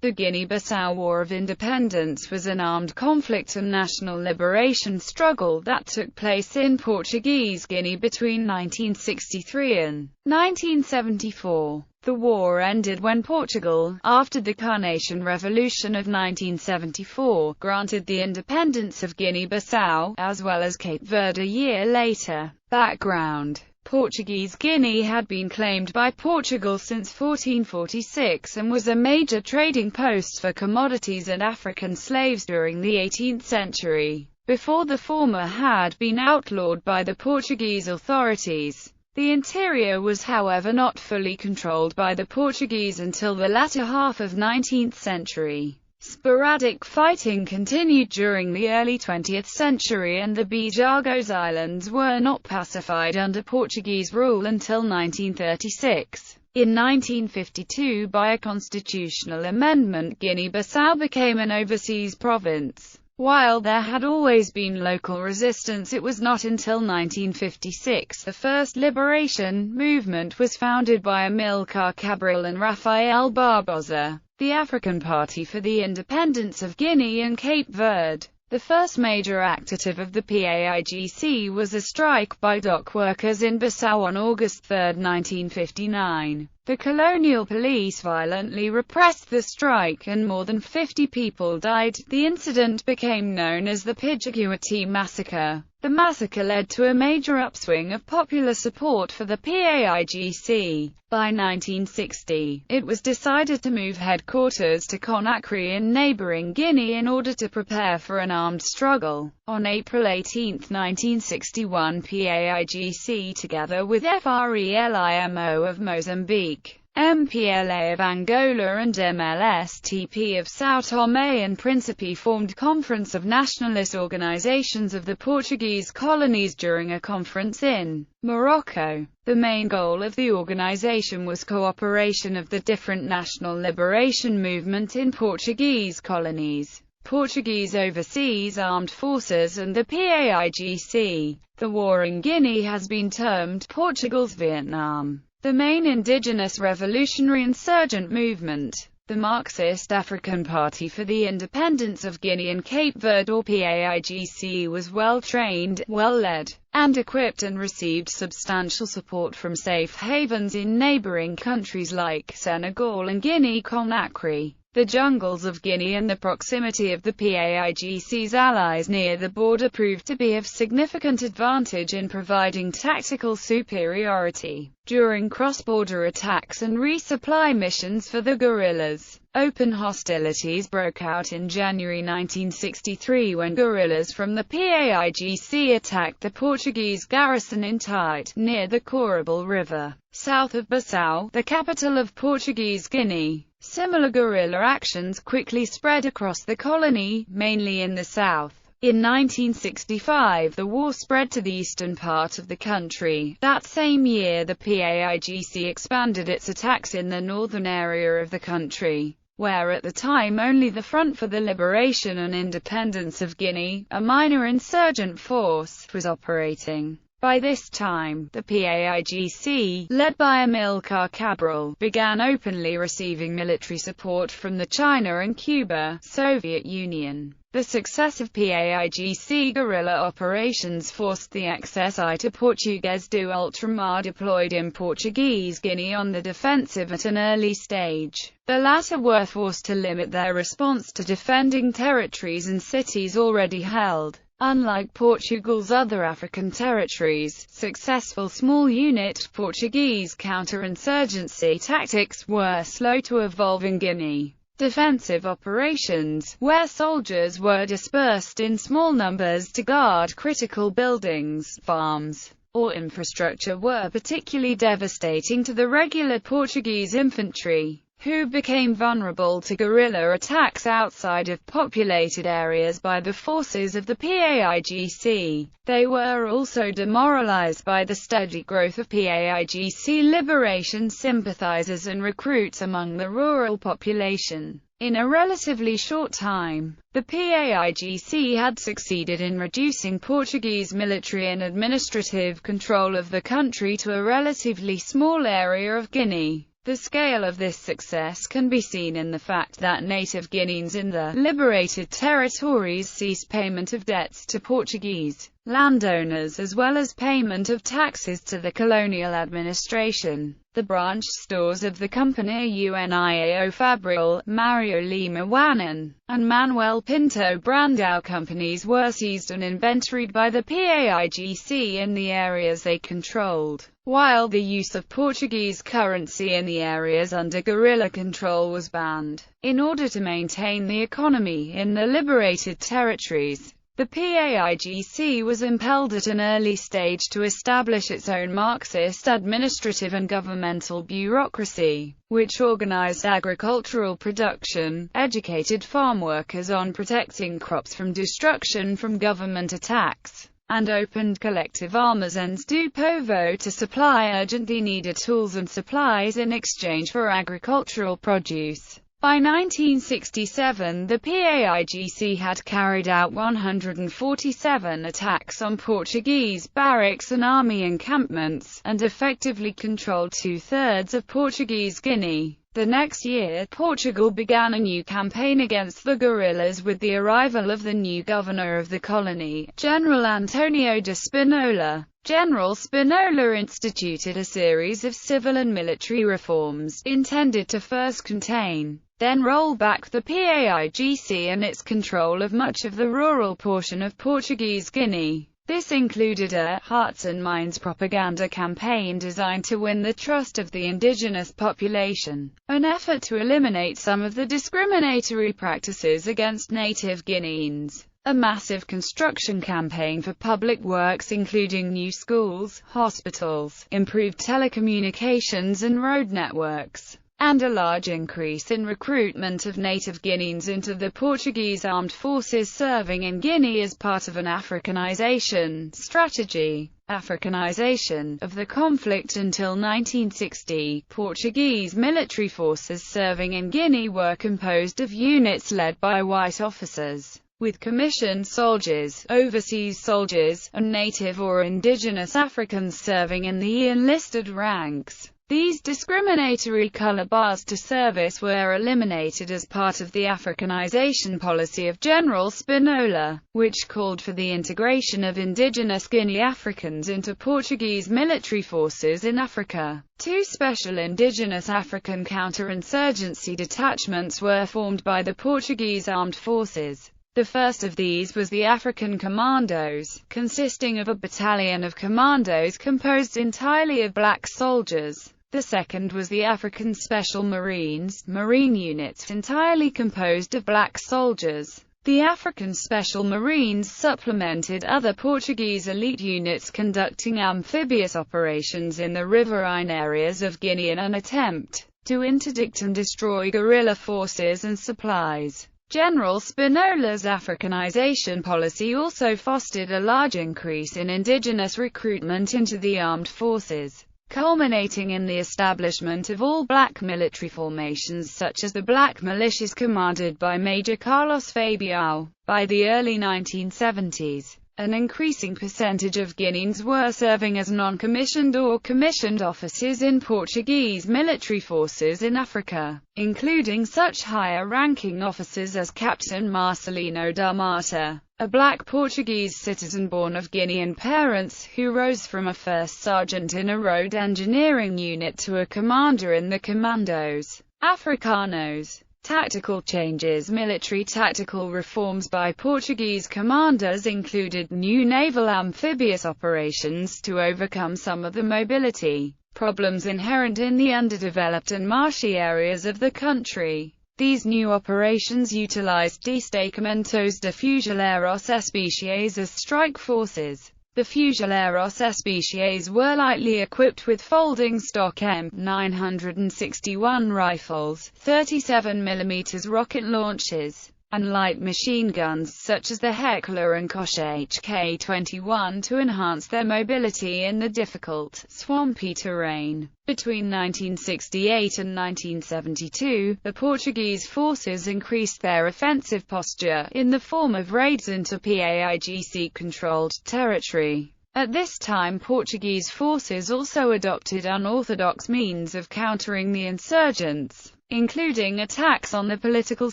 The Guinea-Bissau War of Independence was an armed conflict and national liberation struggle that took place in Portuguese Guinea between 1963 and 1974. The war ended when Portugal, after the Carnation Revolution of 1974, granted the independence of Guinea-Bissau, as well as Cape Verde a year later. Background: Portuguese Guinea had been claimed by Portugal since 1446 and was a major trading post for commodities and African slaves during the 18th century, before the former had been outlawed by the Portuguese authorities. The interior was however not fully controlled by the Portuguese until the latter half of 19th century. Sporadic fighting continued during the early 20th century, and the Bijagos Islands were not pacified under Portuguese rule until 1936. In 1952, by a constitutional amendment, Guinea-Bissau became an overseas province. While there had always been local resistance, it was not until 1956 the first liberation movement was founded by Amilcar Cabral and Rafael Barbosa, the African Party for the Independence of Guinea and Cape Verde. The first major active of the PAIGC was a strike by dock workers in Bissau on August 3, 1959. The colonial police violently repressed the strike, and more than 50 people died. The incident became known as the Acuity Massacre. The massacre led to a major upswing of popular support for the PAIGC. By 1960, it was decided to move headquarters to Conakry in neighboring Guinea in order to prepare for an armed struggle. On April 18, 1961, PAIGC, together with FRELIMO of Mozambique, MPLA of Angola and MLSTP of São Tomé and Príncipe, formed Conference of Nationalist Organizations of the Portuguese Colonies during a conference in Morocco. The main goal of the organization was cooperation of the different national liberation movement in Portuguese colonies, Portuguese Overseas Armed Forces and the PAIGC. The war in Guinea has been termed Portugal's Vietnam. The main indigenous revolutionary insurgent movement, the Marxist African Party for the Independence of Guinea and Cape Verde, or PAIGC, was well-trained, well-led, and equipped, and received substantial support from safe havens in neighboring countries like Senegal and Guinea-Conakry. The jungles of Guinea and the proximity of the PAIGC's allies near the border proved to be of significant advantage in providing tactical superiority during cross-border attacks and resupply missions for the guerrillas. Open hostilities broke out in January 1963 when guerrillas from the PAIGC attacked the Portuguese garrison in Tite, near the Corabal River, south of Bissau, the capital of Portuguese Guinea. Similar guerrilla actions quickly spread across the colony, mainly in the south. In 1965, the war spread to the eastern part of the country. That same year, the PAIGC expanded its attacks in the northern area of the country, where at the time only the Front for the Liberation and Independence of Guinea, a minor insurgent force, was operating. By this time, the PAIGC, led by Amilcar Cabral, began openly receiving military support from the China and Cuba, Soviet Union. The successive PAIGC guerrilla operations forced the Exército Português do Ultramar, deployed in Portuguese Guinea, on the defensive at an early stage. The latter were forced to limit their response to defending territories and cities already held. Unlike Portugal's other African territories, successful small-unit Portuguese counterinsurgency tactics were slow to evolve in Guinea. Defensive operations, where soldiers were dispersed in small numbers to guard critical buildings, farms, or infrastructure, were particularly devastating to the regular Portuguese infantry, who became vulnerable to guerrilla attacks outside of populated areas by the forces of the PAIGC. They were also demoralized by the steady growth of PAIGC liberation sympathizers and recruits among the rural population. In a relatively short time, the PAIGC had succeeded in reducing Portuguese military and administrative control of the country to a relatively small area of Guinea. The scale of this success can be seen in the fact that native Guineans in the liberated territories ceased payment of debts to Portuguese landowners as well as payment of taxes to the colonial administration. The branch stores of the company União Fabril, Mario Lima Wanan, and Manuel Pinto Brandão companies were seized and inventoried by the PAIGC in the areas they controlled, while the use of Portuguese currency in the areas under guerrilla control was banned. In order to maintain the economy in the liberated territories, the PAIGC was impelled at an early stage to establish its own Marxist administrative and governmental bureaucracy, which organized agricultural production, educated farm workers on protecting crops from destruction from government attacks, and opened collective armazéns do povo to supply urgently needed tools and supplies in exchange for agricultural produce. By 1967, the PAIGC had carried out 147 attacks on Portuguese barracks and army encampments, and effectively controlled two-thirds of Portuguese Guinea. The next year, Portugal began a new campaign against the guerrillas with the arrival of the new governor of the colony, General Antonio de Spinola. General Spinola instituted a series of civil and military reforms, intended to first contain, then roll back the PAIGC and its control of much of the rural portion of Portuguese Guinea. This included a hearts and minds propaganda campaign designed to win the trust of the indigenous population, an effort to eliminate some of the discriminatory practices against native Guineans, a massive construction campaign for public works including new schools, hospitals, improved telecommunications and road networks, and a large increase in recruitment of native Guineans into the Portuguese armed forces serving in Guinea as part of an Africanization strategy. Africanization of the conflict. Until 1960, Portuguese military forces serving in Guinea were composed of units led by white officers, with commissioned soldiers, overseas soldiers, and native or indigenous Africans serving in the enlisted ranks. These discriminatory color bars to service were eliminated as part of the Africanization policy of General Spinola, which called for the integration of indigenous Guinea Africans into Portuguese military forces in Africa. Two special indigenous African counterinsurgency detachments were formed by the Portuguese armed forces. The first of these was the African Commandos, consisting of a battalion of commandos composed entirely of black soldiers. The second was the African Special Marines, marine units entirely composed of black soldiers. The African Special Marines supplemented other Portuguese elite units conducting amphibious operations in the riverine areas of Guinea in an attempt to interdict and destroy guerrilla forces and supplies. General Spinola's Africanization policy also fostered a large increase in indigenous recruitment into the armed forces, culminating in the establishment of all-black military formations such as the Black Militias commanded by Major Carlos Fabião. By the early 1970s, an increasing percentage of Guineans were serving as non-commissioned or commissioned officers in Portuguese military forces in Africa, including such higher-ranking officers as Captain Marcelino da Mata, a black Portuguese citizen born of Guinean parents who rose from a first sergeant in a road engineering unit to a commander in the Commandos Africanos. Tactical changes. Military tactical reforms by Portuguese commanders included new naval amphibious operations to overcome some of the mobility problems inherent in the underdeveloped and marshy areas of the country. These new operations utilized destacamentos de fuzileiros especiais as strike forces. The fuzileiros especiais were lightly equipped with folding stock M961 rifles, 37mm rocket launchers, and light machine guns such as the Heckler and Koch HK-21 to enhance their mobility in the difficult, swampy terrain. Between 1968 and 1972, the Portuguese forces increased their offensive posture, in the form of raids into PAIGC-controlled territory. At this time, Portuguese forces also adopted unorthodox means of countering the insurgents, including attacks on the political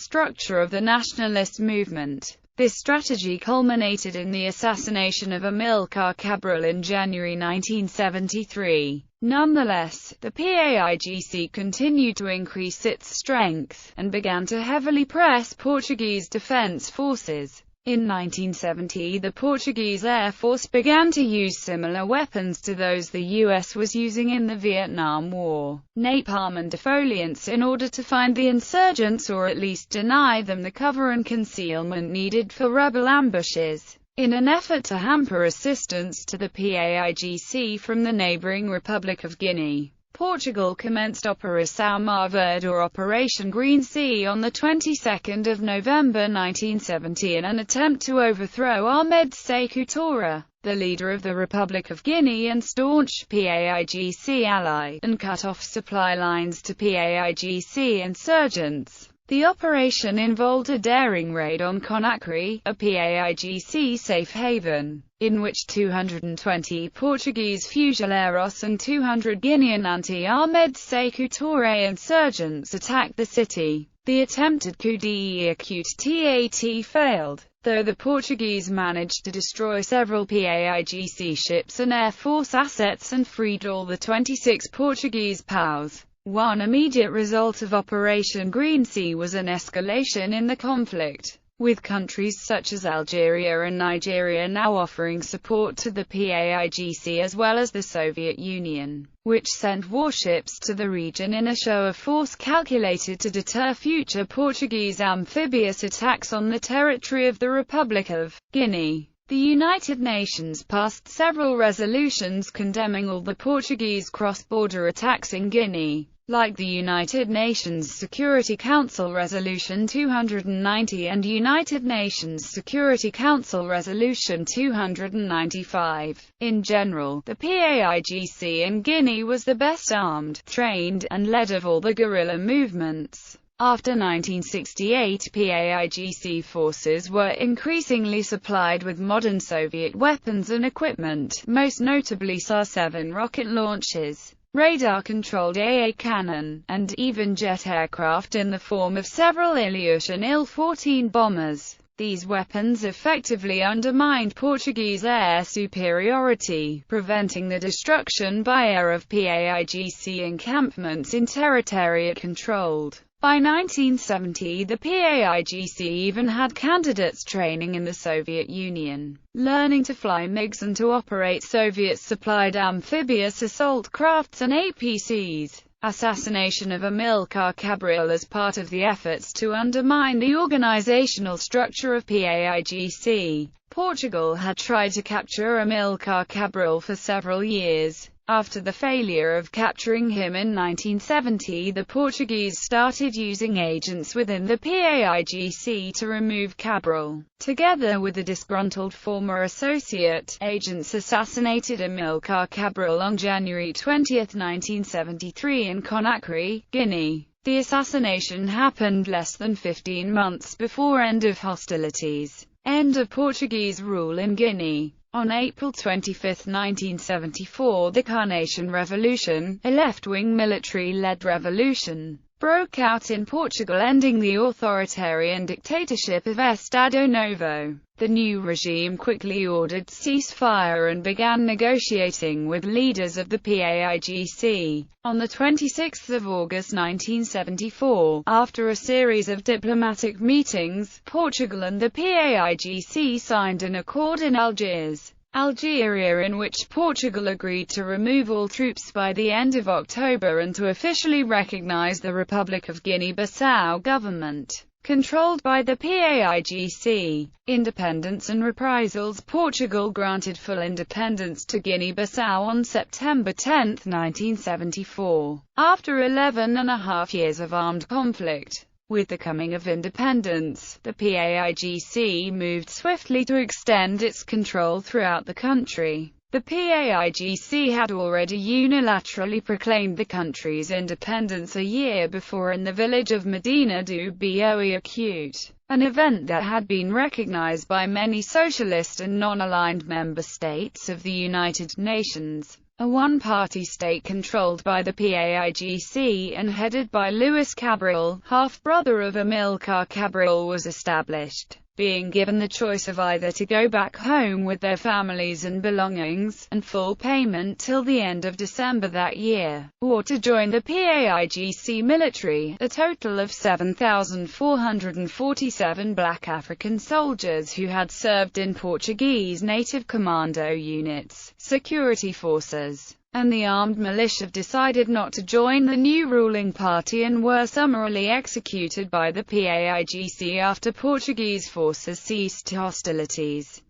structure of the nationalist movement. This strategy culminated in the assassination of Amilcar Cabral in January 1973. Nonetheless, the PAIGC continued to increase its strength, and began to heavily press Portuguese defense forces. In 1970, the Portuguese Air Force began to use similar weapons to those the U.S. was using in the Vietnam War, napalm and defoliants, in order to find the insurgents or at least deny them the cover and concealment needed for rebel ambushes. In an effort to hamper assistance to the PAIGC from the neighboring Republic of Guinea, Portugal commenced Operação Mar Verde or Operation Green Sea on the 22nd of November 1970 in an attempt to overthrow Ahmed Sékou Touré, the leader of the Republic of Guinea and staunch PAIGC ally, and cut off supply lines to PAIGC insurgents. The operation involved a daring raid on Conakry, a PAIGC safe haven, in which 220 Portuguese fusileros and 200 Guinean anti-Ahmed Sékou Touré insurgents attacked the city. The attempted coup d'Acuity failed, though the Portuguese managed to destroy several PAIGC ships and Air Force assets and freed all the 26 Portuguese POWs. One immediate result of Operation Green Sea was an escalation in the conflict, with countries such as Algeria and Nigeria now offering support to the PAIGC as well as the Soviet Union, which sent warships to the region in a show of force calculated to deter future Portuguese amphibious attacks on the territory of the Republic of Guinea. The United Nations passed several resolutions condemning all the Portuguese cross-border attacks in Guinea, like the United Nations Security Council Resolution 290 and United Nations Security Council Resolution 295. In general, the PAIGC in Guinea was the best armed, trained, and led of all the guerrilla movements. After 1968, PAIGC forces were increasingly supplied with modern Soviet weapons and equipment, most notably Sa-7 rocket launchers, radar-controlled AA cannon, and even jet aircraft in the form of several Ilyushin Il-14 bombers. These weapons effectively undermined Portuguese air superiority, preventing the destruction by air of PAIGC encampments in territory it controlled. By 1970, the PAIGC even had candidates training in the Soviet Union, learning to fly MiGs and to operate Soviet-supplied amphibious assault crafts and APCs. Assassination of Amilcar Cabral as part of the efforts to undermine the organizational structure of PAIGC. Portugal had tried to capture Amilcar Cabral for several years. After the failure of capturing him in 1970, the Portuguese started using agents within the PAIGC to remove Cabral. Together with a disgruntled former associate, agents assassinated Amilcar Cabral on January 20, 1973 in Conakry, Guinea. The assassination happened less than 15 months before end of hostilities, end of Portuguese rule in Guinea. On April 25, 1974, the Carnation Revolution, a left-wing military-led revolution, broke out in Portugal, ending the authoritarian dictatorship of Estado Novo. The new regime quickly ordered ceasefire and began negotiating with leaders of the PAIGC. On 26 August 1974, after a series of diplomatic meetings, Portugal and the PAIGC signed an accord in Algiers, Algeria, in which Portugal agreed to remove all troops by the end of October and to officially recognize the Republic of Guinea-Bissau government, controlled by the PAIGC. Independence and reprisals. Portugal granted full independence to Guinea-Bissau on September 10, 1974, after 11.5 years of armed conflict. With the coming of independence, the PAIGC moved swiftly to extend its control throughout the country. The PAIGC had already unilaterally proclaimed the country's independence a year before in the village of Medina do Acuity, an event that had been recognized by many socialist and non-aligned member states of the United Nations. A one-party state controlled by the PAIGC and headed by Louis Cabral, half-brother of Amilcar Cabral, was established, being given the choice of either to go back home with their families and belongings, and full payment till the end of December that year, or to join the PAIGC military. A total of 7,447 black African soldiers who had served in Portuguese native commando units, security forces, and the armed militia decided not to join the new ruling party and were summarily executed by the PAIGC after Portuguese forces ceased hostilities.